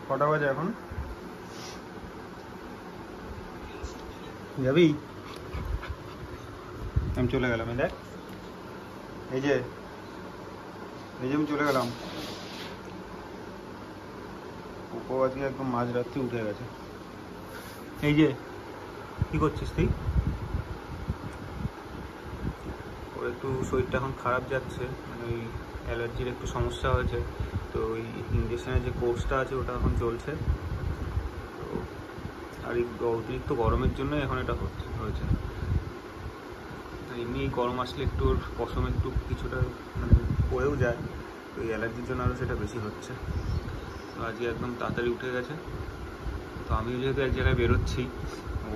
কটা বাজে এখন? যাবি? আমি চলে গেলাম। দেখ, এই যে আমি চলে গেলাম। পোকো আজকে একদম মাঝরাত্রি উঠে গেছে। এই যে কি করছিস তুই? ওর একটু শরীরটা এখন খারাপ যাচ্ছে, মানে ওই অ্যালার্জির একটু সমস্যা হয়েছে। তো ওই ইঞ্জেকশনের যে কোর্সটা আছে ওটা এখন চলছে। তো আর এই অতিরিক্ত গরমের জন্য এখন এটা হয়েছে। এমনি গরম আসলে একটু ওর পশম একটু কিছুটা মানে পড়েও যায়, তো এই অ্যালার্জির জন্য আরও সেটা বেশি হচ্ছে। তো আজকে একদম তাড়াতাড়ি উঠে গেছে। তো আমিও যেহেতু এক জায়গায় বেরোচ্ছি, ও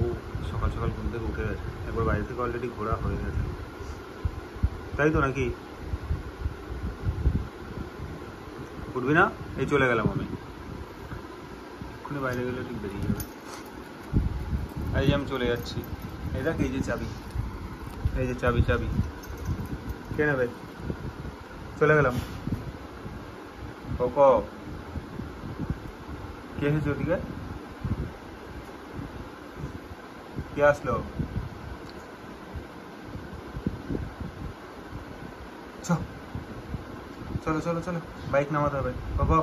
সকাল সকাল ঘুম থেকে উঠে গেছে। একবার বাইরে থেকে অলরেডি ঘোরা হয়ে গেছে, তাই তো নাকি? উঠবি না? এই চলে গেলাম আমি, এক্ষুনি বাইরে গেলে ঠিক বেরিয়ে যাবে। এই যে আমি চলে যাচ্ছি। এই দেখ, এই যে চাবি, এই যে চাবি কে নেবে? চলে গেলাম। কোকো, কে এসেছে ওদিকে? কে আসলো? চলো চলো চলো, বাইক নামাতে হবে। কোকো।